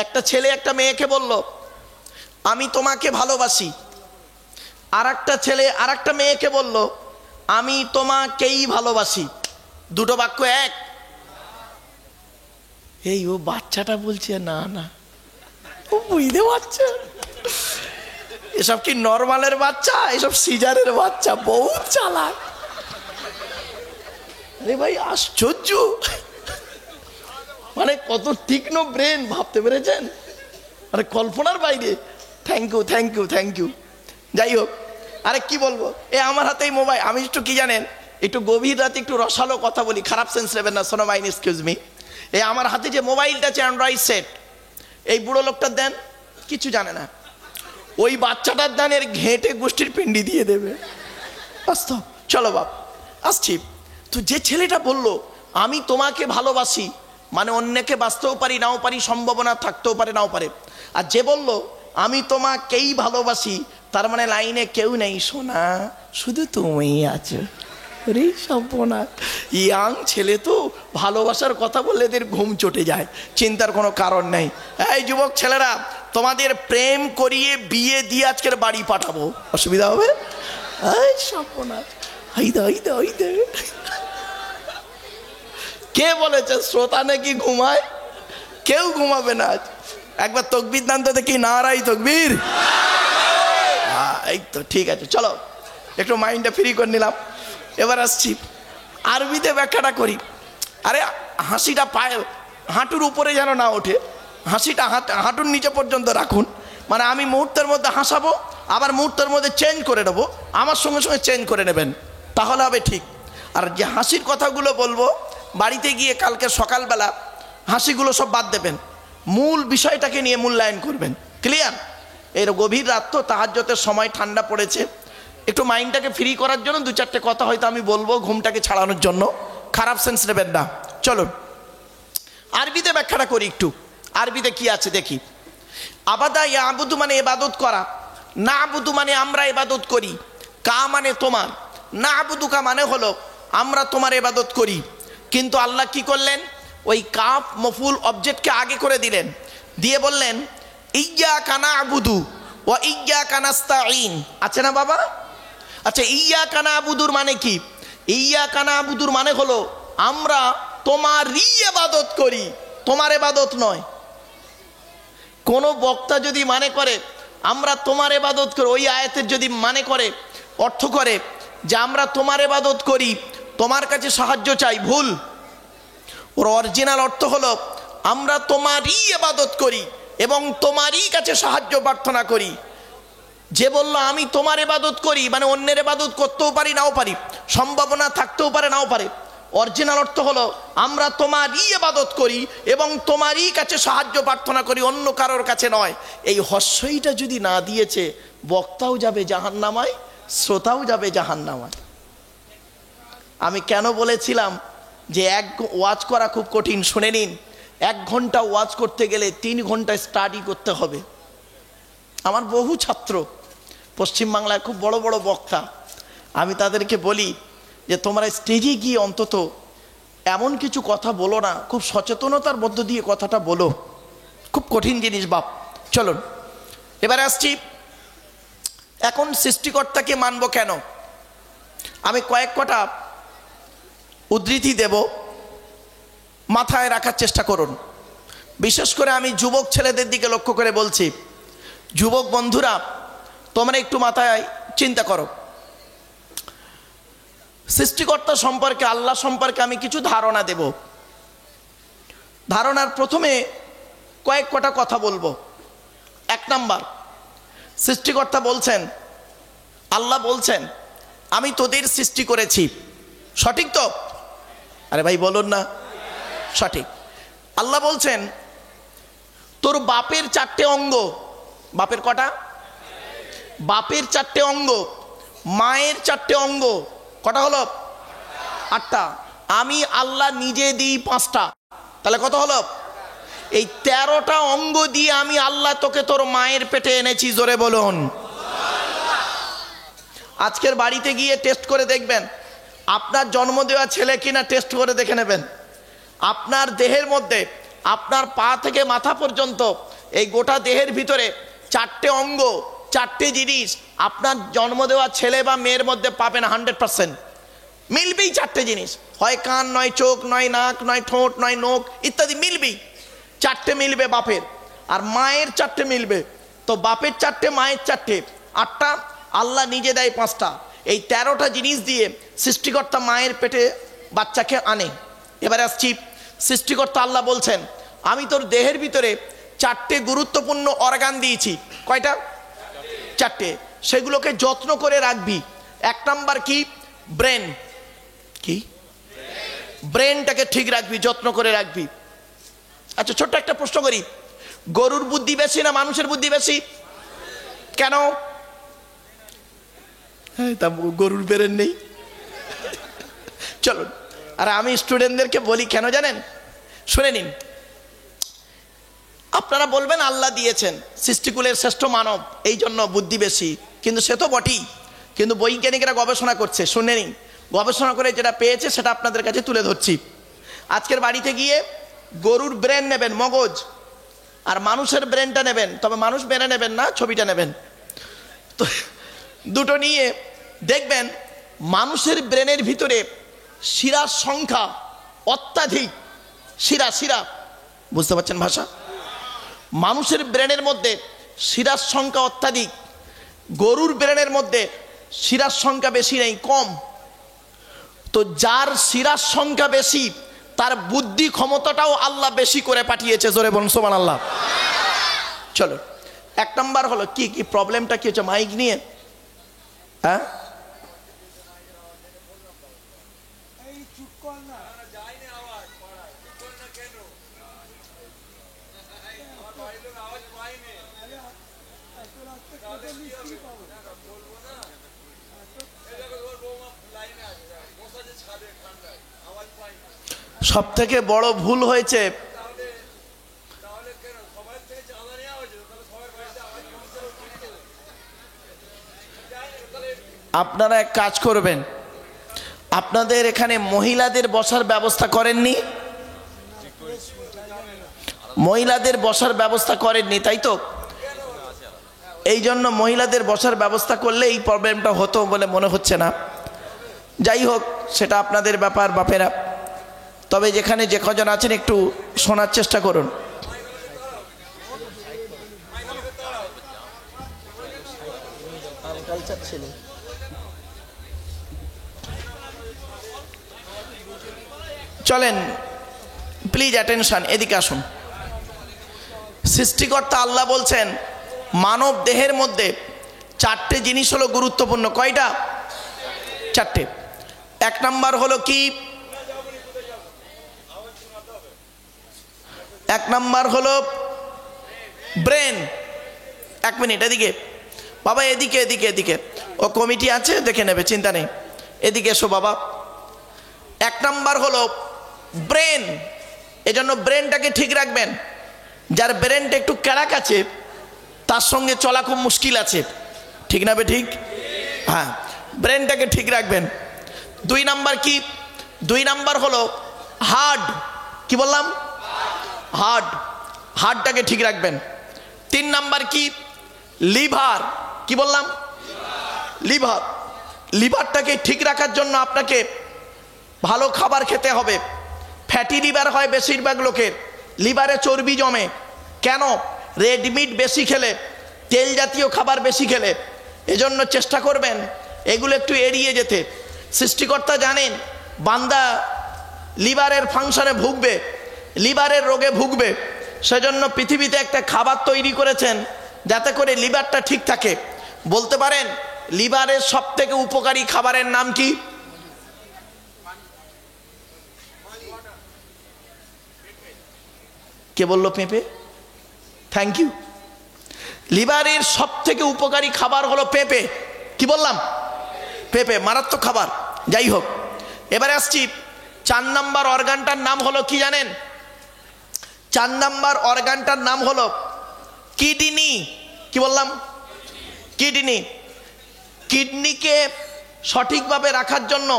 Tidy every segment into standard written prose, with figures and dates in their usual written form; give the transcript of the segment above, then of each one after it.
একটা ছেলে একটা মেয়েকে বলল আমি তোমাকে ভালোবাসি, আর একটা ছেলে আর একটা মেয়েকে বলল আমি তোমাকেই ভালোবাসি। দুটো বাক্য এক? এই ও বাচ্চাটা বলছে না না, ও বুঝতে পারছে এসব কি নর্মালের বাচ্চা, এসব সিজারের বাচ্চা, বহুত চালাক। আরে ভাই আশ্চর্য, মানে কত তীক্ষ্ণ ব্রেন, ভাবতে পেরেছেন? মানে কল্পনার বাইরে। Thank you thank you thank you. যাই হোক, আরে কি বলবো, এ আমার হাতেই মোবাইল। আমি একটু কি জানেন, একটু গভীর রাতে একটু রসালো কথা বলি, খারাপ সেন্স নেবেন না, শোনো মাইন এক্সকিউজ মি। এই আমার হাতে যে মোবাইলটা আছে অ্যান্ড্রয়েড সেট, এই বুড়ো লোকটার দেন, কিছু জানে না। ওই বাচ্চাটার দেন, এর ঘেঁটে গোষ্ঠীর পিন্ডি দিয়ে দেবে। বাস্তব। চলো বাপ, আসছি। তো যে ছেলেটা বলল আমি তোমাকে ভালোবাসি, মানে অন্যকে বাঁচতেও পারি নাও পারি, সম্ভাবনা থাকতেও পারে নাও পারে। আর যে বলল আমি তোমাকেই ভালোবাসি, তার মানে লাইনে কেউ নেই সোনা, শুধু তুমিই আছো। রে সম্পনা, ইয়াং ছেলে তো ভালোবাসার কথা বললে এদের ঘুম চটে যায়, চিন্তার কোনো কারণ নেই। এই যুবক ছেলেরা, তোমাদের প্রেম করিয়ে বিয়ে দিয়ে আজকের বাড়ি পাঠাবো, অসুবিধা হবে? এই সম্পনা, কে বলেছে শ্রোতা নাকি ঘুমায়? কেউ ঘুমাবে না। একবার তকবীর দান তো দেখি, নারাই তকবীর। এই তো ঠিক আছে, চলো একটু মাইন্ডটা ফ্রি করে নিলাম। এবার আসছি, আরবিতে ব্যাখ্যাটা করি। আরে হাসিটা পায়ে হাঁটুর উপরে যেন না ওঠে, হাসিটা হাঁটুর নিচে পর্যন্ত রাখুন। মানে আমি মুহূর্তের মধ্যে হাসাবো, আবার মুহূর্তের মধ্যে চেঞ্জ করে নেবো, আমার সঙ্গে সঙ্গে চেঞ্জ করে নেবেন, তাহলে হবে ঠিক। আর যে হাসির কথাগুলো বলবো, বাড়িতে গিয়ে কালকে সকালবেলা হাসিগুলো সব বাদ দেবেন, মূল বিষয়টাকে নিয়ে মূল্যায়ন করবেন। ক্লিয়ার? এর গভীর রাত তো, তাহাজ্জুদের সময়, ঠান্ডা পড়েছে, একটু মাইন্ডটাকে ফ্রি করার জন্য দু চারটে কথা হয়তো আমি বলবো, ঘুমটাকে ছাড়ানোর জন্য, খারাপ সেন্স নেবেন না। চলুন আরবিতে ব্যাখ্যাটা করি একটু। আরবিতে কি আছে দেখি। আবাদা ইয়াবুদু মানে ইবাদত করা, না আবুদু মানে আমরা ইবাদত করি, কা মানে তোমার, না আবুদু কা মানে হলো আমরা তোমার ইবাদত করি। কিন্তু আল্লাহ কি করলেন, ওই কাফ মফুল অবজেক্টকে আগে করে দিলেন, দিয়ে বললেন ইয়্যাকা না'বুদু ওয়া ইয়্যাকা নাস্তাঈন। আছে না বাবা? আচ্ছা, ইয়্যাকা না'বুদুর মানে কি? ইয়্যাকা না'বুদুর মানে হলো আমরা তোমারই ইবাদত করি, তোমার ইবাদত নয়। কোন বক্তা যদি মানে করে আমরা তোমার ইবাদত করি, ওই আয়াতের যদি মানে করে, অর্থ করে যে আমরা তোমার ইবাদত করি, তোমার কাছে সাহায্য চাই, ভুল। ওর অরিজিনাল অর্থ হলো আমরা তোমারই ইবাদত করি এবং তোমারই কাছে সাহায্য প্রার্থনা করি। যে বলল আমি তোমার ইবাদত করি, মানে অন্যের ইবাদত করতেও পারি নাও পারি, সম্ভাবনা থাকতেও পারে নাও পারে। অরিজিনাল অর্থ হলো আমরা তোমারই ইবাদত করি এবং তোমারই কাছে সাহায্য প্রার্থনা করি, অন্য কারোর কাছে নয়। এই হস্যইটা যদি না দিয়েছে, বক্তাও যাবে জাহান্নামায়, শ্রোতাও যাবে জাহান্নামায়। আমি কেন বলেছিলাম যে ওয়াজ করা খুব কঠিন, শুনে নিন। 1 ঘন্টা ওয়াজ করতে গেলে 3 ঘন্টা স্টাডি করতে হবে। আমার বহু ছাত্র পশ্চিমবাংলায় খুব বড় বড় বক্তা, আমি তাদেরকে বলি যে তোমরা স্টেজে গিয়ে অন্তত এমন কিছু কথা বলো না, খুব সচেতনতার মধ্য দিয়ে কথাটা বলো। খুব কঠিন জিনিস বাপ। চলুন এবারে আসছি, এখন সৃষ্টিকর্তাকে মানব কেন? আমি কয়েক কটা উদ্ধৃতি দেব, মাথায় রাখার চেষ্টা করুন। বিশেষ করে আমি যুবক ছেলেদের দিকে লক্ষ্য করে বলছি, যুবক বন্ধুরা তোমরা একটু মাথায় চিন্তা করো। সৃষ্টিকর্তা সম্পর্কে, আল্লাহ সম্পর্কে আমি কিছু ধারণা দেব। ধারণার প্রথমে কয়েক কটা কথা বলবো। 1 নাম্বার, সৃষ্টিকর্তা বলছেন, আল্লাহ বলছেন আমি তোদের সৃষ্টি করেছি। সঠিক তো? আরে ভাই বলুন না, সঠিক। আল্লাহ বলছেন তোর বাপের 4টে অঙ্গ। বাপের কটা? বাপের 4টে অঙ্গ, মায়ের 4টে অঙ্গ, কটা হলো? 8টা। আমি আল্লাহ নিজে দিই 5টা, তাহলে কত হলো? এই 13টা অঙ্গ দিয়ে আমি আল্লাহ তোকে তোর মায়ের পেটে এনেছি। জোরে বলুন। আজকের বাড়িতে গিয়ে টেস্ট করে দেখবেন আপনার জন্ম দেওয়া ছেলে কিনা, টেস্ট করে দেখে নেবেন। আপনার দেহের মধ্যে আপনার পা থেকে মাথা পর্যন্ত এই গোটা দেহের ভিতরে 4টে অঙ্গ, 4টে জিনিস আপনার জন্ম দেওয়া ছেলে বা মেয়ের মধ্যে পাবেন 100%। মিলবেই 4টে জিনিস, হয় কান নয় চোখ নয় নাক নয় ঠোঁট নয় নখ ইত্যাদি মিলবেই। 4টে মিলবে বাপের, আর মায়ের 4টে মিলবে। তো বাপের 4টে, মায়ের 4টে, 8টা, আল্লাহ নিজে দেয় 5টা। এই 13টা জিনিস দিয়ে সৃষ্টিকর্তা মায়ের পেটে বাচ্চাকে আনে। এবারে আসছি, সৃষ্টিকর্তা আল্লাহ বলছেন আমি তোর দেহের ভিতরে 4টে গুরুত্বপূর্ণ অর্গান দিয়েছি। কয়টা? 4টে। সেগুলোকে যত্ন করে রাখবি। 1 নাম্বার কি? ব্রেন। কি? ব্রেনটাকে ঠিক রাখবি, যত্ন করে রাখবি। আচ্ছা, ছোট্ট একটা প্রশ্ন করি, গরুর বুদ্ধি বেশি না মানুষের বুদ্ধি বেশি? কেন? তা গরুর ব্রেন নেই? চলুন, আর আমি স্টুডেন্টদেরকে বলি কেন জানেন? শুনে নিন। আপনারা বলবেন আল্লাহ দিয়েছেন, সৃষ্টিকুলের শ্রেষ্ঠ মানব, এই জন্য বুদ্ধি বেশি। কিন্তু সে তো বটেই, কিন্তু বৈজ্ঞানিকরা গবেষণা করছে, শুনে নিন। গবেষণা করে যেটা পেয়েছে সেটা আপনাদের কাছে তুলে ধরছি। আজকের বাড়িতে গিয়ে গরুর ব্রেন নেবেন, মগজ, আর মানুষের ব্রেনটা নেবেন। তবে মানুষ মেরে নেবেন না, ছবিটা নেবেন। তো দুটো নিয়ে দেখবেন মানুষের ব্রেনের ভিতরে শিরার সংখ্যা অত্যাধিক। শিরা বুঝতে পারছেন ভাষা? মানুষের ব্রেনের মধ্যে শিরার সংখ্যা অত্যাধিক, গরুর ব্রেনের মধ্যে শিরার সংখ্যা বেশি নেই, কম। তো যার শিরার সংখ্যা বেশি তার বুদ্ধি ক্ষমতাটাও আল্লাহ বেশি করে পাঠিয়েছে। জোরে বলুন সুবহানাল্লাহ। চলো, 1 নাম্বার হলো কি কি প্রবলেমটা কি হচ্ছে মাইক নিয়ে? হ্যাঁ, সব থেকে বড় ভুল হয়েছে আপনারা এক কাজ করবেন, আপনাদের এখানে মহিলাদের বসার ব্যবস্থা করেননি? মহিলাদের বসার ব্যবস্থা করেননি, তাই তো? এই জন্য মহিলাদের বসার ব্যবস্থা করলে এই প্রবলেমটা হতো বলে মনে হচ্ছে না। যাই হোক, সেটা আপনাদের ব্যাপার বাপেরা। তবে যেখানে যে কজন আছেন একটু শোনার চেষ্টা করুন। চলেন, প্লিজ অ্যাটেনশন, এদিকে আসুন। সৃষ্টিকর্তা আল্লাহ বলছেন মানব দেহের মধ্যে 4টে জিনিস হলো গুরুত্বপূর্ণ। কয়টা? 4টে। 1 নাম্বার হলো কি? 1 নাম্বার হলো ব্রেন। 1 মিনিট, এদিকে বাবা, এদিকে এদিকে এদিকে। ও কমিটি আছে, দেখে নেবে, চিন্তা নেই। এদিকে এসো বাবা। 1 নাম্বার হলো ব্রেন। এজন্য ব্রেনটাকে ঠিক রাখবেন। যার ব্রেনটা একটু ক্যারাক আছে তার সঙ্গে চলা খুব মুশকিল আছে, ঠিক না বে ঠিক? হ্যাঁ, ব্রেনটাকে ঠিক রাখবেন। 2 নাম্বার কি? 2 নাম্বার হলো হার্ট। কি বললাম? হার্ট। হার্টটাকে ঠিক রাখবেন। 3 নাম্বার কি? লিভার। কি বললাম? লিভার। লিভারটাকে ঠিক রাখার জন্য আপনাকে ভালো খাবার খেতে হবে। ফ্যাটি লিভার হয় বেশিরভাগ লোকের, লিভারে চর্বি জমে। কেন? রেড মিট বেশি খেলে, তেল জাতীয় খাবার বেশি খেলে। এজন্য চেষ্টা করবেন এগুলো একটু এড়িয়ে যেতে। সৃষ্টিকর্তা জানেন বান্দা লিভারের ফাংশনে ভুগবে, লিভারের রোগে ভুগবে। সেজন্য পৃথিবীতে একটা খাবার তৈরি করেছেন যাতে করে লিভারটা ঠিক থাকে। বলতে পারেন লিভারের সব থেকে উপকারী খাবারের নাম কি? কে বললো? পেঁপে। Thank you. লিভারের সব থেকে উপকারী খাবার হলো পেঁপে। কি বললাম? পেঁপে মারাত্মক খাবার। যাই হোক, এবারে আসছি 4 নাম্বার অর্গানটার নাম হলো কি জানেন? 4 নাম্বার অর্গানটার নাম হলো কিডনি। কি বললাম? কিডনি। কিডনিকে সঠিকভাবে রাখার জন্য,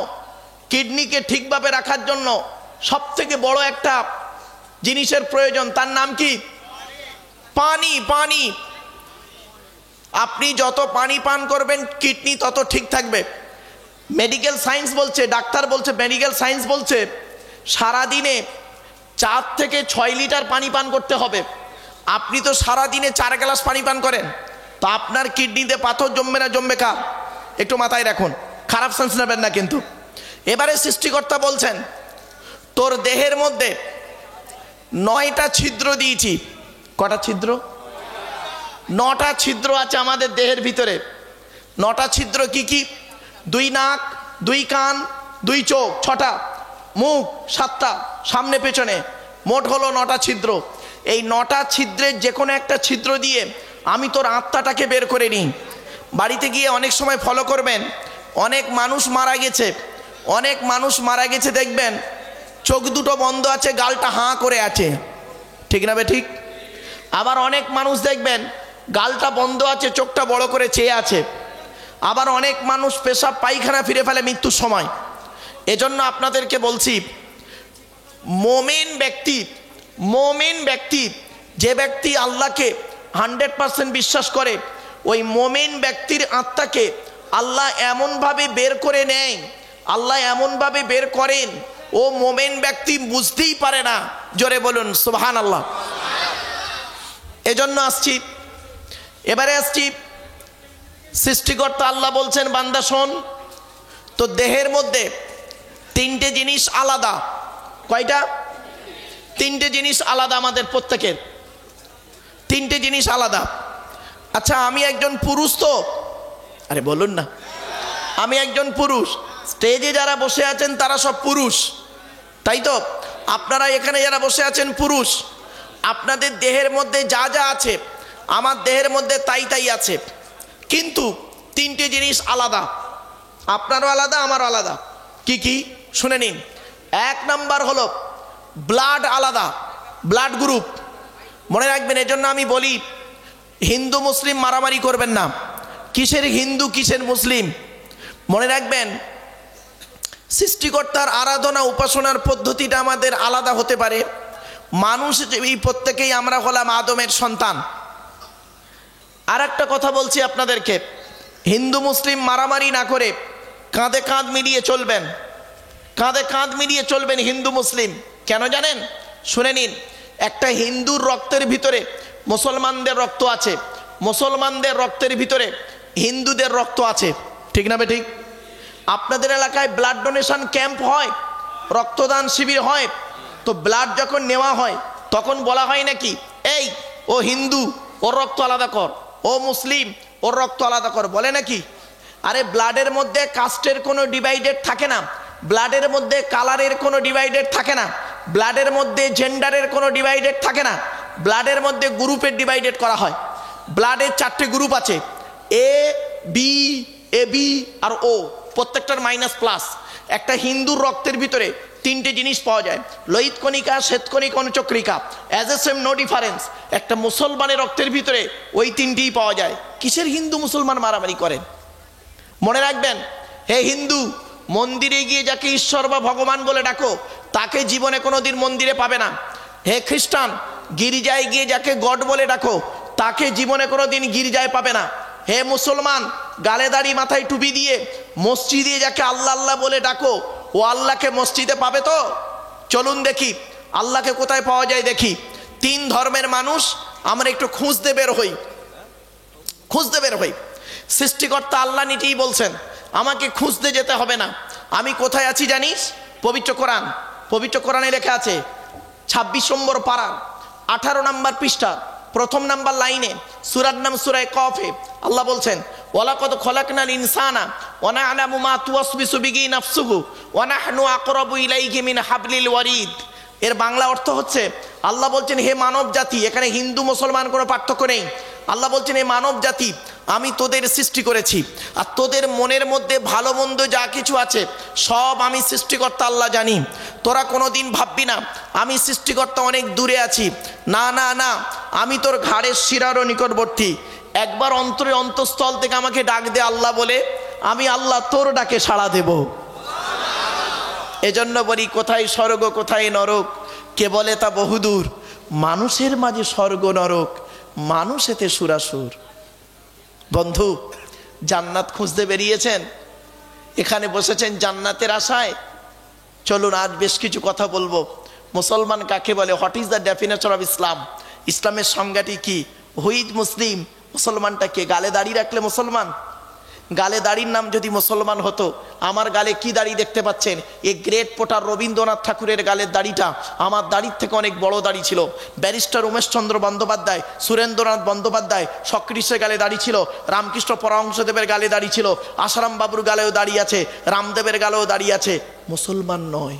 কিডনিকে ঠিকভাবে রাখার জন্য সব থেকে বড় একটা জিনিসের প্রয়োজন, তার নাম কি? পানি। পানি। আপনি যত পানি পান করবেন কিডনি তত ঠিক থাকবে। মেডিকেল সায়েন্স বলছে, ডাক্তার বলছে, মেডিকেল সায়েন্স বলছে সারাদিনে 4 থেকে 6 লিটার পানি পান করতে হবে। আপনি তো সারাদিনে 4 গ্লাস পানি পান করেন, তো আপনার কিডনিতে পাথর জমবে না জমবে কার? একটু মাথায় রাখুন, খারাপ সেন্স নেবেন না কিন্তু। এবারে সৃষ্টিকর্তা বলছেন তোর দেহের মধ্যে 9টা ছিদ্র দিয়েছি। কটা ছিদ্র? 9টা ছিদ্র আছে আমাদের দেহের ভিতরে। 9টা ছিদ্র কি কি? 2 নাক, 2 কান, 2 চোখ, 6টা মুখ, 7টা সামনে পেছনে, মোট হলো 9টা ছিদ্র। এই 9টা ছিদ্রের যে কোনো একটা ছিদ্র দিয়ে আমি তোর আত্মাটাকে বের করে নিই। বাড়িতে গিয়ে অনেক সময় ফলো করবেন, অনেক মানুষ মারা গেছে, অনেক মানুষ মারা গেছে দেখবেন চোখ দুটো বন্ধ আছে, গালটা হাঁ করে আছে, ঠিক না বে ঠিক? আবার অনেক মানুষ দেখবেন গালটা বন্ধ আছে, চোখটা বড় করে চেয়ে আছে। আবার অনেক মানুষ পেশাব পায়খানা ফিরে ফেলে মৃত্যুর সময়। এজন্য আপনাদেরকে বলছি, মোমেন ব্যক্তি যে ব্যক্তি আল্লাহকে 100% বিশ্বাস করে, ওই মোমেন ব্যক্তির আত্মাকে আল্লাহ এমনভাবে বের করে নেয়, আল্লাহ এমনভাবে বের করেন ও মোমেন ব্যক্তি বুঝতেই পারে না। জোরে বলুন সুবহানাল্লাহ। এজন্য এবারে আসছি, সৃষ্টিকর্তা আল্লাহ বলছেন বান্দা শোন, তো দেহের মধ্যে 3টে জিনিস আলাদা। কয়টা? 3টে জিনিস আলাদা আমাদের প্রত্যেকের, 3টে জিনিস আলাদা। আচ্ছা আমি একজন পুরুষ, তো আরে বলুন না, আমি একজন পুরুষ, স্টেজে যারা বসে আছেন তারা সব পুরুষ, তাই তো? আপনারা এখানে যারা বসে আছেন পুরুষ। আপনাদের দেহের মধ্যে যা যা আছে আমার দেহের মধ্যে তাই তাই আছে, কিন্তু 3টে জিনিস আলাদা। আপনারও আলাদা, আমারও আলাদা। কি কি? শুনে নিন। 1 নাম্বার হলো ব্লাড আলাদা, ব্লাড গ্রুপ। মনে রাখবেন, এজন্য আমি বলি হিন্দু মুসলিম মারামারি করবেন না। কিসের হিন্দু কিসের মুসলিম? মনে রাখবেন সৃষ্টিকর্তার আরাধনা উপাসনার পদ্ধতিটা আমাদের আলাদা হতে পারে। মানুষ এই প্রত্যেকেই আমরা হলাম আদমের সন্তান। আর একটা কথা বলছি আপনাদেরকে, হিন্দু মুসলিম মারামারি না করে কাঁধে কাঁধ মিলিয়ে চলবেন, কাঁধে কাঁধ মিলিয়ে চলবেন হিন্দু মুসলিম। কেন জানেন? শুনে নিন। একটা হিন্দুর রক্তের ভিতরে মুসলমানদের রক্ত আছে, মুসলমানদের রক্তের ভিতরে হিন্দুদের রক্ত আছে, ঠিক না বে ঠিক? আপনাদের এলাকায় ব্লাড ডোনেশন ক্যাম্প হয়, রক্তদান শিবির হয়, তো ব্লাড যখন নেওয়া হয় তখন বলা হয় নাকি এই ও হিন্দু ওর রক্ত আলাদা কর, ও মুসলিম ওর রক্ত আলাদা কর, বলে নাকি? আরে ব্লাডের মধ্যে কাস্টের কোনো ডিভাইডেড থাকে না, ব্লাডের মধ্যে কালারের কোনো ডিভাইডেড থাকে না, ব্লাডের মধ্যে জেন্ডারের কোনো ডিভাইডেড থাকে না, ব্লাডের মধ্যে গ্রুপের ডিভাইডেড করা হয়। ব্লাডের 4টে গ্রুপ আছে, এ বি, এ বি আর ও, প্রত্যেকটার মাইনাস প্লাস। একটা হিন্দুর রক্তের ভিতরে 3টে জিনিস পাওয়া যায়, লোহিত কণিকা, শ্বেতকণিকা, অনুচক্রিকা, as a same no difference. একটা মুসলমানের রক্তের ভিতরে ওই 3টিই পাওয়া যায়। কিসের হিন্দু মুসলমান মারামারি করেন? মনে রাখবেন, হে হিন্দু, মন্দিরে গিয়ে যাকে ঈশ্বর বা ভগবান বলে ডাকো তাকে জীবনে কোনোদিন মন্দিরে পাবে না। হে খ্রিস্টান, গির্জায় গিয়ে যাকে গড বলে ডাকো তাকে জীবনে কোনোদিন গির্জায় পাবে না। হে মুসলমান, গালে দাড়ি মাথায় টুপি দিয়ে মসজিদে যাকে আল্লাহ আল্লাহ বলে ডাকো ও আল্লাহকে মসজিদে পাবে তো? চলুন দেখি আল্লাহকে কোথায় পাওয়া যায় দেখি। 3 ধর্মের মানুষ আমরা একটু খুঁজতে বের হই। সৃষ্টিকর্তা আল্লাহ নিজেই বলছেন আমাকে খুঁজতে যেতে হবে না। আমি কোথায় আছি জানিস? পবিত্র কোরআনে লেখা আছে 26 নম্বর পারা 18 নম্বর পৃষ্ঠা 1ম নাম্বার লাইনে, সূরার নাম সূরা কফে আল্লাহ বলছেন ওয়ালাকাদ খলাকনাল ইনসানা ওয়া না'লামু মা তুওয়াসবিসু বিহি নাফসুহু ওয়া নাহনু আকরাবু ইলাইহি মিন হাবলিল ওয়ারিদ। এর বাংলা অর্থ হচ্ছে, আল্লাহ বলছেন হে মানব জাতি, এখানে হিন্দু মুসলমান কোনো পার্থক্য নেই। আল্লাহ বলছেন হে মানব জাতি, আমি তোদের সৃষ্টি করেছি, আর তোদের মনের মধ্যে ভালো মন্দ যা কিছু আছে সব আমি সৃষ্টিকর্তা আল্লাহ জানি। তোরা কোনোদিন ভাববি না আমি সৃষ্টিকর্তা অনেক দূরে আছি, না না না, আমি তোর ঘাড়ের শিরারও নিকটবর্তী। একবার অন্তরে অন্তঃস্থল থেকে আমাকে ডাক দে আল্লাহ বলে, আমি আল্লাহ তোর ডাকে সাড়া দেব। এজন্য বলি কোথায় স্বর্গ কোথায় নরক, কে বলে তা বহুদূর, মানুষের মাঝে স্বর্গ নরক, মানুষ এতে সুরাসুর। বন্ধু, জান্নাত খুঁজতে বেরিয়েছেন, এখানে বসেছেন জান্নাতের আশায়। চলুন আজ বেশ কিছু কথা বলবো। মুসলমান কাকে বলে? What is the definition of Islam? ইসলামের সংজ্ঞাটি কি? Who is Muslim? মুসলমানটা কে? গালে দাড়ি রাখলে মুসলমান? গালে দাড়ির নাম যদি মুসলমান হতো, আমার গালে কি দাড়ি দেখতে পাচ্ছেন? এই গ্রেট পোটার রবীন্দ্রনাথ ঠাকুরের গালের দাড়িটা আমার দাড়ির থেকে অনেক বড় দাড়ি ছিল। ব্যারিস্টার উমেশচন্দ্র বন্দ্যোপাধ্যায়, সুরেন্দ্রনাথ বন্দ্যোপাধ্যায়, সক্রিসের গালে দাড়ি ছিল, রামকৃষ্ণ পরমহংসদেবের গালে দাড়ি ছিল, আসারাম বাবুর গালেও দাড়ি আছে, রামদেবের গালেও দাড়ি আছে। মুসলমান নয়।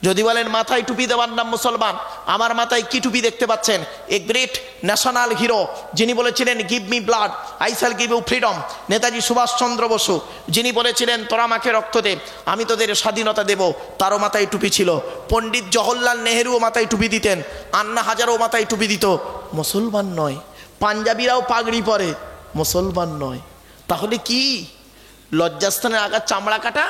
যদি বলেন মাথায় টুপি দেওয়ার নাম মুসলমান, আমার মাথায় কি টুপি দেখতে পাচ্ছেন? এ গ্রেট ন্যাশনাল হিরো, যিনি বলেছিলেন give me blood I shall give you freedom, Netaji Subhas Chandra Bose, যিনি বলেছিলেন তোরা আমাকে রক্ত দে আমি তোদের স্বাধীনতা দেব, তারও মাথায় টুপি ছিল। পণ্ডিত জওহরলাল নেহেরুও মাথায় টুপি দিতেন, আন্না হাজারও মাথায় টুপি দিত। মুসলমান নয়। পাঞ্জাবিরাও পাগড়ি পরে, মুসলমান নয়। তাহলে কি? লজ্জাস্থানের আগার চামড়া কাটা,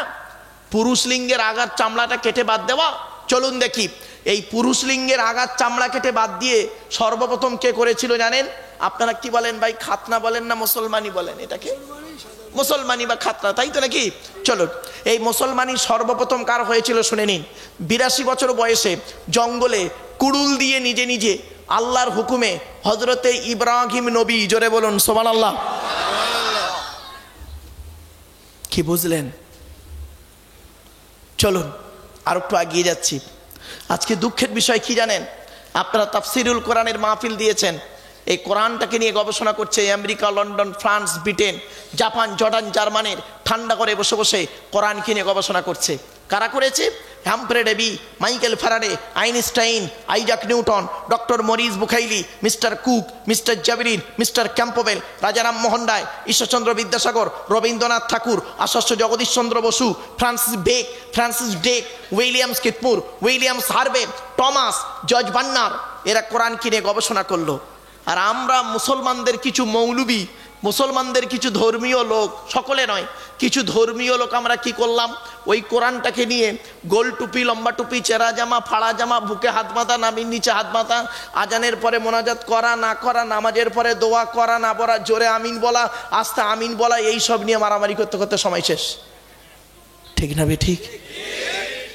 পুরুষ লিঙ্গের আগার চামড়াটা কেটে বাদ দেওয়া। চলুন দেখি, এই পুরুষ লিঙ্গের আগার চামড়া কেটে বাদ দিয়ে সর্বপ্রথম কে করেছিল জানেন? আপনারা কি বলেন ভাই? খাতনা বলেন না মুসলমানি বলেন? এটাকে মুসলমানি বা খাতনা, তাই তো নাকি? চলুন, এই মুসলমানি সর্বপ্রথম কার হয়েছিল শুনে নিন। 82 বছর বয়সে জঙ্গলে কুড়ুল দিয়ে নিজে নিজে আল্লাহর হুকুমে হজরতে ইব্রাহিম নবী, জোরে বলুন সুবহানাল্লাহ। কি বুঝলেন? চলুন আর একটু এগিয়ে যাচ্ছি। আজকে দুঃখের বিষয় কি জানেন? আপনারা তাফসিরুল কোরআনের মাহফিল দিয়েছেন, এই কোরআনটাকে নিয়ে গবেষণা করছে America, London, France, Britain, Japan, Jordan, জার্মানির ঠান্ডা করে বসে বসে কোরআনকে নিয়ে গবেষণা করছে। কারা করেছে? Humphry Davy, Michael Faraday, Einstein, Isaac Newton, doctor Maurice Bucaille, mister Cook, mister জাভেরিন, mister Campbell, Rajaram Mohan Roy, Ishwarchandra Vidyasagar, Rabindranath Tagore, Acharya Jagadishchandra Bose, Francis ডেক, উইলিয়ামস কিটমুর, Williams Harvey, Thomas, George Bernard, এরা কোরআনকে নিয়ে গবেষণা করলো। আর আমরা মুসলমানদের কিছু মৌলবি, মুসলমানদের কিছু ধর্মীয় লোক, সকলে নয়, কিছু ধর্মীয় লোক আমরা কি করলাম? ওই কোরআনটাকে নিয়ে গোল টুপি, লম্বা টুপি, চেরা জামা, ফাড়া জামা, বুকে হাত বাঁধা, নামির নিচে হাত বাঁধা, আজানের পরে মোনাজাত করা না করা, নামাজের পরে দোয়া করা না পড়া, জোরে আমিন বলা, আস্তে আমিন বলা, এই সব নিয়ে মারামারি করতে করতে সময় শেষ। ঠিক না বে ঠিক?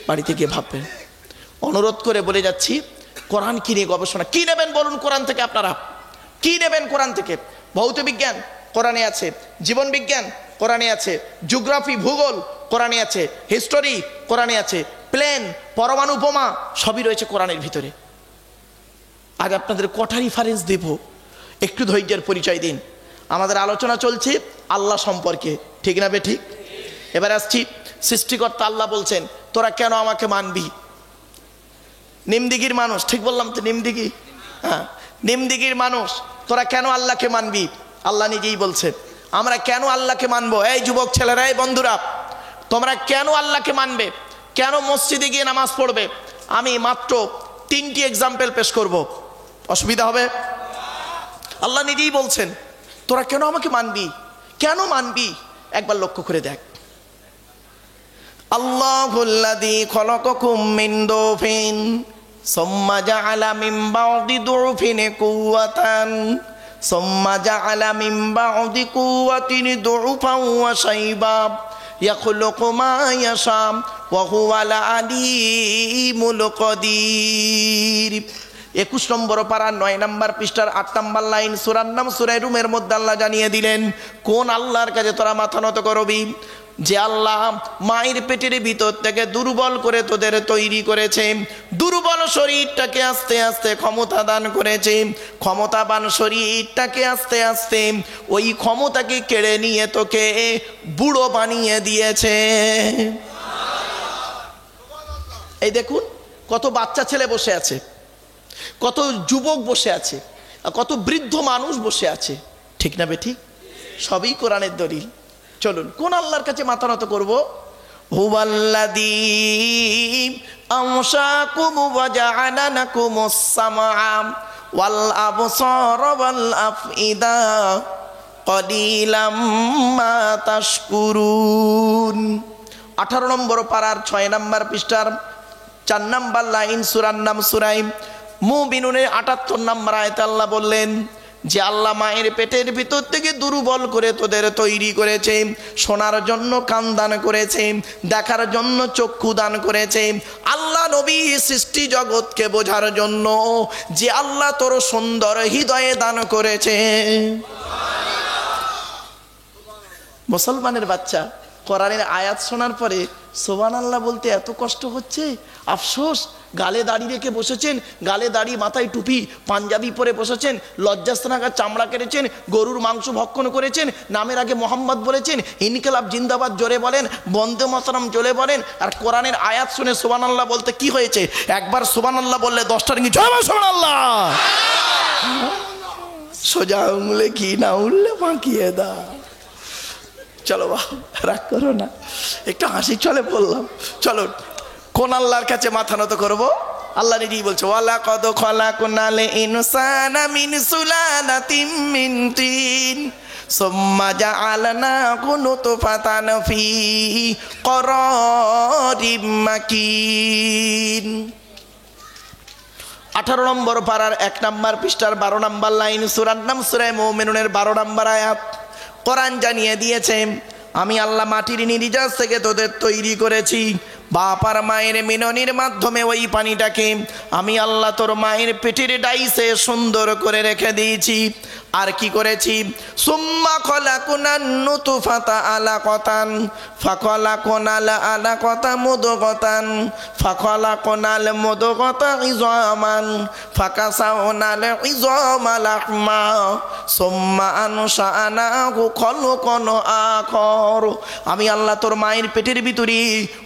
বাড়িতে গিয়ে ভাববেন। অনুরোধ করে বলে যাচ্ছি, কোরআন কি নিয়ে গবেষণা কি নেবেন বলুন? কোরআন থেকে আপনারা কি নেবেন? কোরআন থেকে ভৌত বিজ্ঞান কোরআনে আছে, জীবন বিজ্ঞান কোরআনে আছে, জিওগ্রাফি ভূগোল কোরআনে আছে, হিস্টোরি কোরআনে আছে, প্লেন, পরমাণু বোমা সবই রয়েছে কোরআনের ভিতরে। আজ আপনাদের কটা রেফারেন্স দেব, একটু ধৈর্যের পরিচয় দিন। আমাদের আলোচনা চলছে আল্লাহ সম্পর্কে, ঠিক না বে ঠিক? এবার আসছি, সৃষ্টিকর্তা আল্লাহ বলছেন তোরা কেন আমাকে মানবি? নিমদিঘির মানুষ, ঠিক বললাম তো? নিমদিঘি, হ্যাঁ, নিমদিঘির মানুষ, তোরা কেন আল্লাহকে মানবি? আল্লাহ নিজেই বলছেন আমরা কেন আল্লাহকে মানবো। এই যুবক ছেলেরা, এই বন্ধুরা, তোমরা কেন আল্লাহকে মানবে? কেন মসজিদে গিয়ে নামাজ পড়বে? আমি মাত্র 3টি এক্সাম্পল পেশ করব, অসুবিধা হবে? আল্লাহ নিজেই বলছেন তোরা কেন আমাকে মানবি, কেন মানবি? একবার লক্ষ্য করে দেখ। আল্লাহুল্লাযী খলাকাকুম মিন দুফিন সুম্মা জাআলা মিন বা'দি দুফিন কুওয়াতান সুম্মা জাআলা মিন বা'দি কুওয়াতিন দুফান ওয়া শাইবা ইয়াখলুকু মা ইয়াশা ওয়া হুয়াল আলীমুল কাদির। 21 নম্বর পারা 9 নম্বর পৃষ্ঠার 8 নম্বর লাইন, সূরার নাম সূরা রুমের মধ্যে আল্লাহ জানিয়ে দিলেন কোন আল্লাহর কাছে তোরা মাথা নত করবি? যে আল্লাহ মায়ের পেটের ভিতর থেকে দুর্বল করে তোদের তৈরি করেছে, দুর্বল শরীরটাকে আস্তে আস্তে ক্ষমতা দান করেছে, ক্ষমতাবান শরীরটাকে আস্তে আস্তে ওই ক্ষমতাকে কেড়ে নিয়ে তোকে বুড়ো বানিয়ে দিয়েছে। এই দেখুন কত বাচ্চা ছেলে বসে আছে, কত যুবক বসে আছে, কত বৃদ্ধ মানুষ বসে আছে, ঠিক না বে ঠিক? সবই কোরআনের দলিল। চলুন কোন আল্লাহর কাছে মাথা নত করব? হুয়াল্লাযী আনশাকুম ওয়া জাআলা লাকুমুস সামআ ওয়াল আবসারা ওয়াল আফইদা ক্বালিলাম মা তাশকুরুন। 18 নম্বর পারার 6 নম্বর পৃষ্ঠার 4 নম্বর লাইন, সূরার নাম সূরা মুমিনুনের 78 নম্বর আয়াতে আল্লাহ বললেন যে আল্লাহ মায়ের পেটের ভিতর থেকে দুর্বল করে তোদের তৈরি করেছে, শোনার জন্য কান দান করেছে, দেখার জন্য চক্ষু দান করেছে। আল্লাহ নবী সৃষ্টি জগৎকে বোঝার জন্য যে আল্লাহ তোর সুন্দর হৃদয়ে দান করেছে। মুসলমানের বাচ্চা কোরআনের আয়াত শোনার পরে সুবহানাল্লাহ বলতে এত কষ্ট হচ্ছে, আফসোস। গালে দাড়ি রেখে বসেছেন, গালে দাড়ি, মাথায় টুপি, পাঞ্জাবি পরে বসেছেন, লজ্জাস্থানাকার চামড়া কেটেছেন, গরুর মাংস ভক্ষণ করেছেন, নামের আগে মোহাম্মদ বলেছেন, ইনকিলাব জিন্দাবাদ জোরে বলেন, বন্দে মাতরম জোরে বলেন, আর কোরআনের আয়াত শুনে সুবহানাল্লাহ বলতে কি হয়েছে? একবার সুবহানাল্লাহ বললে 10টা রিঙ্গি জয় সুবহানাল্লাহ। সোজা উংলে কি না উঠলে বাঁকিয়ে দা। চলো বাবা রাগ করো না, একটু হাসি চলে বললাম। চলো কোন আল্লাহর কাছে মাথা নত করবো? আল্লাহ নিজেই বলছে ওয়ালাকাদ খালাকনাল ইনসানা মিন সুলালাতিন মিন তিন সুম্মা জাআলনাহু নুতফাতান ফি করারিম মাকিন। 18 নম্বর পারার 1 নম্বর পৃষ্ঠার 12 নম্বর লাইন, সূরার নাম সূরা মুমিনুনের 12 নম্বর আয়াত। কোরআন জানিয়ে দিয়েছে আমি আল্লাহ মাটির নির্যাস থেকে তোদের তৈরি করেছি, বাপ আর মায়ের মিলনের মাধ্যমে ওই পানিটাকে আমি আল্লাহ তোর মায়ের পেটের ডাইসে সুন্দর করে রেখে দিয়েছি। আর কি করেছি? সুম্মা খলাকুনান নুতফাতা আলাকাতান ফাখলাকুনাল আলাকাতা মুদগাতান ফাখলাকুনাল মুদগাতা ইযামান ফাকাসাউনাল ইযামা লাহমা সুম্মা আনশাআনাহু খলকান আখর। আমি আল্লাহ তোর মায়ের পেটের ভিতরে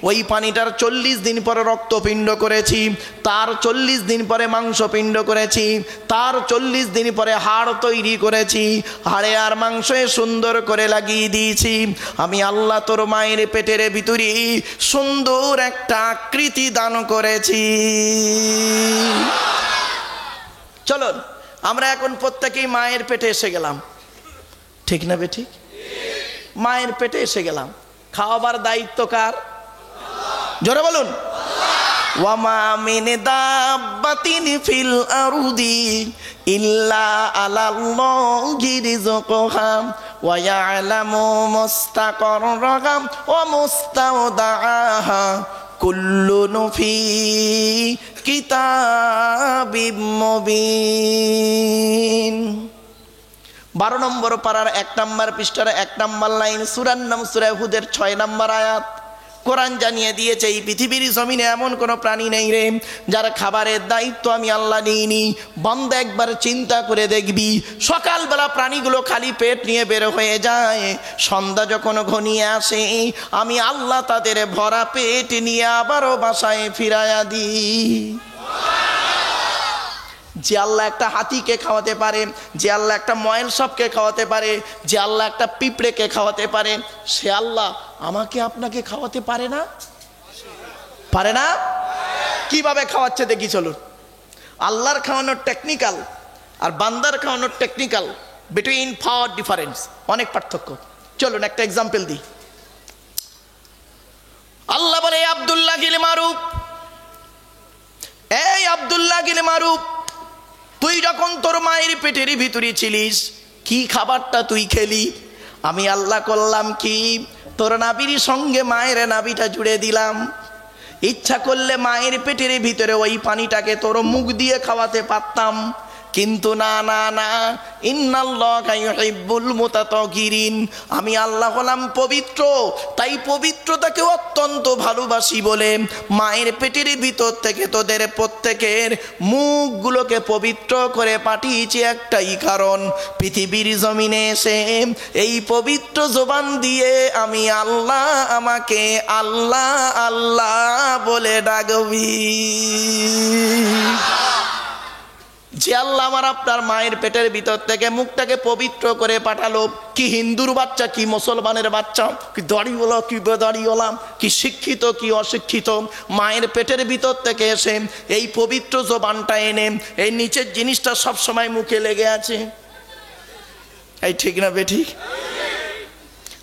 ওই পানিটার 40 দিন পরে রক্তপিণ্ড করেছি, তার 40 দিন পরে মাংসপিণ্ড করেছি, তার 40 দিন পরে হাড় তৈরি করেছি, হাড়ে আর মাংসে সুন্দর করে লাগিয়ে দিয়েছি। আমি আল্লাহ তোর মায়ের পেটের ভিতরে সুন্দর একটা আকৃতি দান করেছি। চলুন আমরা এখন প্রত্যেকেই মায়ের পেটে এসে গেলাম, ঠিক না বে ঠিক? মায়ের পেটে এসে গেলাম, খাওয়াবার দায়িত্ব কার? জোরে বলুন। ওয়ামা মিন দাব্বাতিন ফিল আরদি ইল্লা আলাল্লাহি রিজকুহা ওয়া ইয়ালামু মুস্তাকাররাহা ওয়া মুস্তাওদাআহা কুল্লুন ফি কিতাবিম মুবিন। 12 নম্বর পারার 1 নম্বর পৃষ্ঠার 1 নম্বর লাইন, সূরার নাম সূরা হুদের 6 নম্বর আয়াত। কোরআন জানিয়ে দিয়েছে এই পৃথিবীর জমিনে এমন কোনো প্রাণী নেই রে যার খাবারের দায়িত্ব আমি আল্লাহ নিইনি। বান্দা একবার চিন্তা করে দেখবি, সকালবেলা প্রাণীগুলো খালি পেট নিয়ে বের হয়ে যায়, সন্ধ্যা যখন ঘনিয়ে আসে আমি আল্লাহ তাদের ভরা পেট নিয়ে আবারও বাসায় ফিরাইয়া দিই। যে আল্লাহ একটা হাতিকে খাওয়াতে পারে, যে আল্লাহ একটা ময়েল সাপকে খাওয়াতে পারে, যে আল্লাহ একটা পিঁপড়েকে খাওয়াতে পারে, সে আল্লাহ আমাকে আপনাকে খাওয়াতে পারে না? পারে না? কিভাবে খাওয়াচ্ছে দেখি চলুন। আল্লাহর খাওয়ানোর টেকনিক্যাল আর বান্দার খাওয়ানোর টেকনিক্যাল বিটুইন ফার ডিফারেন্স, অনেক পার্থক্য। চলুন একটা এক্সাম্পল দিই। আল্লাহ বলে আব্দুল্লাহ গিল মারুফ, এই আব্দুল্লাহ গিল মারুফ, তুই যখন তোর মায়ের পেটের ভিতরে ছিলিস কি খাবারটা তুই খেলি? আমি আল্লাহ করলাম কি, তোর নাভির সঙ্গে মায়ের নাভিটা জুড়ে দিলাম। ইচ্ছা করলে মায়ের পেটের ভিতরে ওই পানিটাকে তোর মুখ দিয়ে খাওয়াতে পারতাম, কিন্তু না না না, ইন্নাল্লাহা ইউহিব্বুল মুতাতাহহিরিন, আমি আল্লাহ হলাম পবিত্র, তাই পবিত্রতাকে অত্যন্ত ভালোবাসি বলে মায়ের পেটের ভিতর থেকে তোদের প্রত্যেকের মুখগুলোকে পবিত্র করে পাঠিয়েছি একটাই কারণ, পৃথিবীর জমিনে এসে এই পবিত্র জবান দিয়ে আমি আল্লাহ আমাকে আল্লাহ আল্লাহ বলে ডাকবি। যে আল্লাহ আমার আপনার মায়ের পেটের ভিতর থেকে মুখটাকে পবিত্র করে পাঠালো, কি হিন্দুর বাচ্চা কি মুসলমানের বাচ্চা, কি দাড়িওয়ালা কি বেদাড়িওয়ালা, কি শিক্ষিত কি অশিক্ষিত, মায়ের পেটের ভিতর থেকে এসে এই পবিত্র জবানটা এনে এই নিচের জিনিসটা সব সময় মুখে লেগে আছে। এই ঠিক না বেঠিক?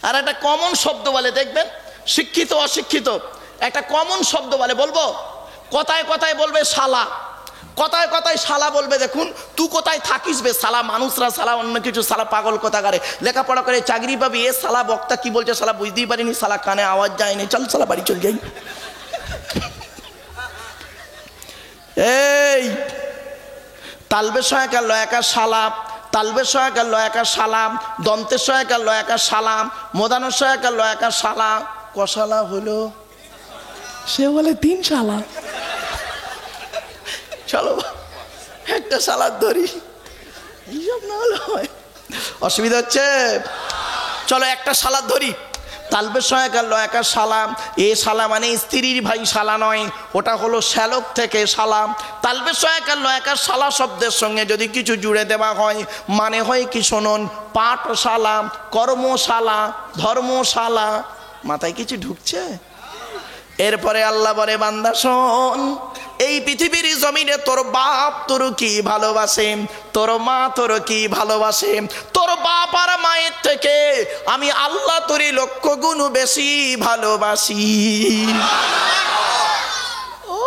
আর একটা কমন শব্দ বলে দেখবেন, শিক্ষিত অশিক্ষিত একটা কমন শব্দ বলে, বলবো কথায় কথায় বলবে শালা, কথায় কথায় শালা বলবে। দেখুন তুই কোথায় থাকিস বে শালা, মানুষরা শালা, অন্য কিছু শালা, পাগল কোথাকারে, লেখাপড়া করে চাকরি পাবি, এ শালা বক্তা কি বলছে শালা বুঝতেই পারিনি, শালা কানে আওয়াজ যায়নি, চল শালা বাড়ি চল যাই। এই তালবের সহায়কার লয়াকার সালাম, তালবের সহায়কার লয়াকার সালাম, দন্তের সহায়কার লয়াকার সালাম, মোদানোর সহায়কার লয়াকার সালাম। কশালা হলো? সে বলে 3 শালা। চলো একটা সালাদ ধরি, এইসব না হলে হয়, অসুবিধা হচ্ছে। চলো একটা সালাদ ধরি। তালবের সহায়কার লয়াকার সালাম, এ শালা মানে স্ত্রীর ভাই শালা নয়, ওটা হলো শ্যালক থেকে সালাম। তালবের সহায়কার লয়াকার শালা শব্দের সঙ্গে যদি কিছু জুড়ে দেওয়া হয় মানে হয় কি শুনুন, পাঠশালা, কর্মশালা, ধর্মশালা। মাথায় কিছু ঢুকছে? এরপরে আল্লাহ বলে বান্দা শোন, এই পৃথিবীর জমিনে তোর বাপ তোর কি ভালোবাসে, তোর মা তোর কি ভালোবাসে, তোর বাপ আর মায়ের থেকে আমি আল্লাহ তোরই 1,00,000 গুণ বেশি ভালোবাসি। ও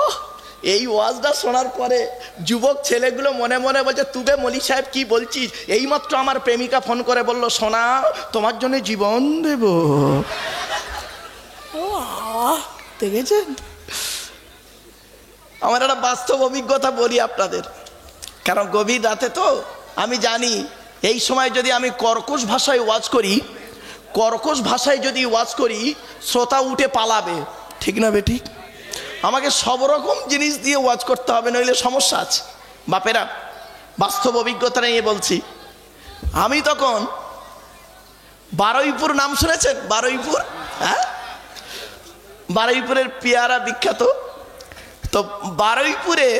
এই ওয়াজটা শোনার পরে যুবক ছেলেগুলো মনে মনে বলছে, তুবে মলি সাহেব কি বলছিস? এইমাত্র আমার প্রেমিকা ফোন করে বলল, সোনা তোমার জন্য জীবন দেব। দেখেছেন? আমার একটা বাস্তব অভিজ্ঞতা বলি আপনাদের, কারণ গভীর রাতে তো আমি জানি এই সময় যদি আমি কর্কশ ভাষায় ওয়াজ করি, কর্কশ ভাষায় যদি ওয়াজ করি শ্রোতা উঠে পালাবে, ঠিক না বেঠিক? আমাকে সব রকম জিনিস দিয়ে ওয়াজ করতে হবে, নইলে সমস্যা আছে। বাপেরা বাস্তব অভিজ্ঞতা নিয়ে বলছি, আমি তখন বারুইপুর নাম শুনেছেন? বারুইপুর, হ্যাঁ, বারুইপুরের পেয়ারা বিখ্যাত। তো বারুইপুরে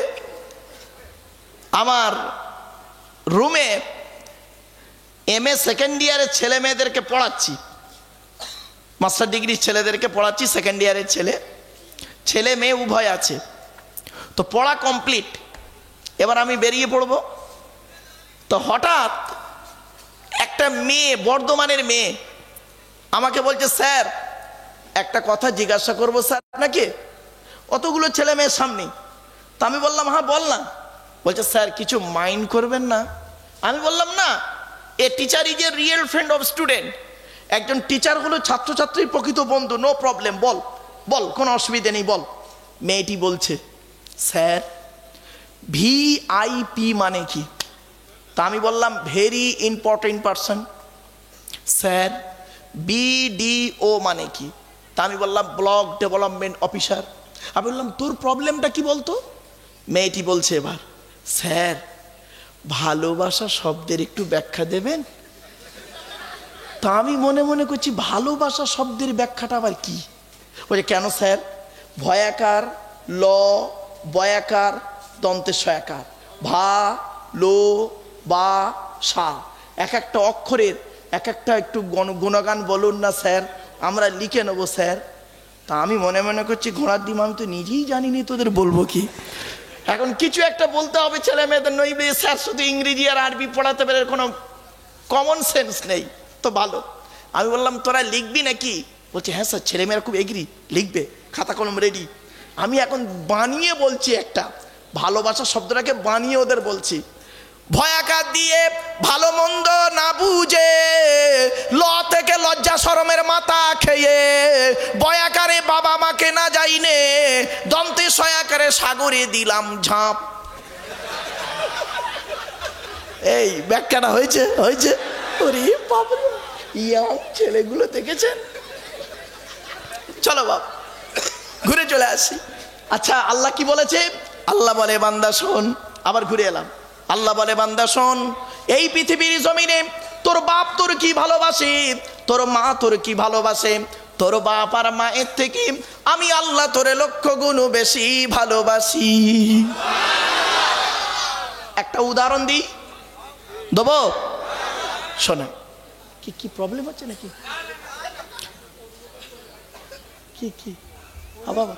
আমার রুমে MA সেকেন্ড ইয়ারের ছেলে মেয়েদেরকে পড়াচ্ছি, মাস্টার ডিগ্রির ছেলেদেরকে পড়াচ্ছি, সেকেন্ড ইয়ারের ছেলে মেয়ে উভয় আছে। তো পড়া কমপ্লিট, এবার আমি বেরিয়ে পড়ব। তো হঠাৎ একটা মেয়ে, বর্ধমানের মেয়ে, আমাকে বলছে, স্যার একটা কথা জিজ্ঞাসা করবো স্যার আপনাকে। অতগুলো ছেলে মেয়ের সামনে। তা আমি বললাম, হ্যাঁ বল না। বলছে, স্যার কিছু মাইন্ড করবেন না? আমি বললাম, না, a teacher is a real friend of student. একজন টিচার হলো ছাত্রছাত্রীর প্রকৃত বন্ধু, নো প্রবলেম, বল বল, কোনো অসুবিধে নেই, বল। মেয়েটি বলছে, স্যার VIP মানে কি? তা আমি বললাম, very important person. Sir BDO মানে কি? তা আমি বললাম, ব্লক ডেভেলপমেন্ট অফিসার। আমি বললাম, তোর প্রবলেমটা কি বলতো? মেয়েটি বলছে এবার, স্যার ভালোবাসা শব্দের একটু ব্যাখ্যা দেবেন? তা আমি মনে মনে করছি, ভালোবাসা শব্দের ব্যাখ্যাটা আবার কি? বলছে, কেন স্যার? ভয়াকার ল, বয়াকার দন্তের সয়াকার, ভা লো বা সা, এক একটা অক্ষরের এক একটা একটু গুণগান বলুন না স্যার, আমরা লিখে নেবো স্যার। তা আমি মনে মনে করছি, ঘোড়ার ডিম, আমি তো নিজেই জানিনি তোদের বলবো কি। এখন কিছু একটা বলতে হবে ছেলে মেয়েদের, নইলে স্যার শুধু ইংরেজি আর আরবি পড়াতে পারে, কোনো কমন সেন্স নেই। তো ভালো, আমি বললাম, তোরা লিখবি নাকি? বলছে, হ্যাঁ স্যার, ছেলেমেয়েরা খুব এগ্রি, লিখবে, খাতা কলম রেডি। আমি এখন বানিয়ে বলছি, একটা ভালোবাসা শব্দটাকে বানিয়ে ওদের বলছি। ভয়াকার দিয়ে ভালো মন্দ না বুঝে, ল থেকে লজ্জা শরমের মাথা খেয়ে, বয়াকারে বাবা মাকে না যাইনে, দন্তে সয়াকারে সাগরে দিলাম ঝাঁপ। এই ব্যাখ্যাটা হয়েছে? হয়েছে? ওরে বাবা, ইয়াং ছেলেগুলো দেখেছেন? চলো বাবা ঘুরে চলে আসি। আচ্ছা, আল্লাহ কি বলেছে? আল্লাহ বলে, বান্দা শোন। আবার ঘুরে এলাম। আল্লাহ বলে, বান্দা শোন, এই পৃথিবীর জমিনে তোর বাপ তোর কি ভালোবাসে, তোর মা তোর কি ভালোবাসে, তোর বাপ আর মায়ের থেকে আমি আল্লাহ তোরে 1,00,000 গুণ বেশি ভালোবাসি। একটা উদাহরণ দিই, দেবো? শোনা, কি প্রবলেম হচ্ছে নাকি? কি বাবা?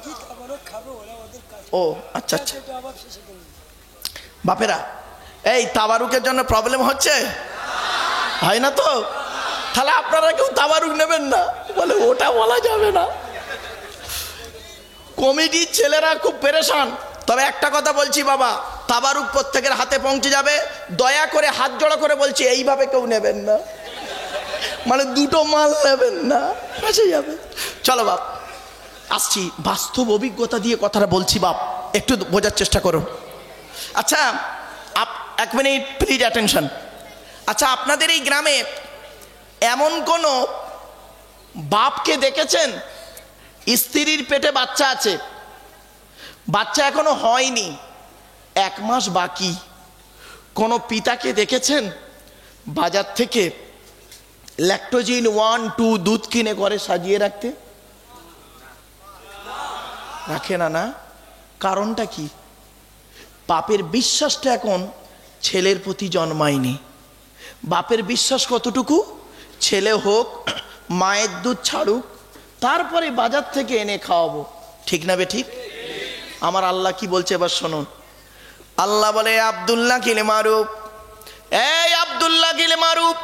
ও আচ্ছা আচ্ছা। বাপেরা, এই তাবারুকের জন্য প্রবলেম হচ্ছে? হয় না তো? তাহলে আপনারা কেউ তাবারুক নেবেন না। বলে, ওটা বলা যাবে না। কমিটির ছেলেরা খুব পেরেশান। তবে একটা কথা বলছি বাবা, তাবারুক প্রত্যেকের হাতে পৌঁছে যাবে। দয়া করে হাত জোড়া করে বলছি, এইভাবে কেউ নেবেন না, মানে দুটো মাল নেবেন না, পৌঁছে যাবে। চলো বাপ, আসছি, বাস্তব অভিজ্ঞতা দিয়ে কথাটা বলছি বাপ, একটু বোঝার চেষ্টা করো। আচ্ছা এক মিনিট প্লিজ অ্যাটেনশন। আচ্ছা, আপনাদের এই গ্রামে এমন কোনো বাপকে দেখেছেন স্ত্রীর পেটে বাচ্চা আছে, বাচ্চা এখনো হয়নি, 1 মাস বাকি? কোনো পিতাকে দেখেছেন বাজার থেকে ল্যাকটোজিন 1, 2 দুধ কিনে করে সাজিয়ে রাখতে? রাখে না, না? কারণটা কি? বাপের বিশ্বাসটা এখন ছেলের প্রতি জন্মায়নি। বাপের বিশ্বাস কতটুকু? ছেলে হোক, মায়ের দুধ ছাড়ুক, তারপরে বাজার থেকে এনে খাওয়াবো। ঠিক না বে ঠিক? আমার আল্লাহ কি বলছে এবার শুনুন। আল্লাহ বলে, আব্দুল্লাহ কিলে মারুফ, এই আব্দুল্লাহ কিলে মারুফ,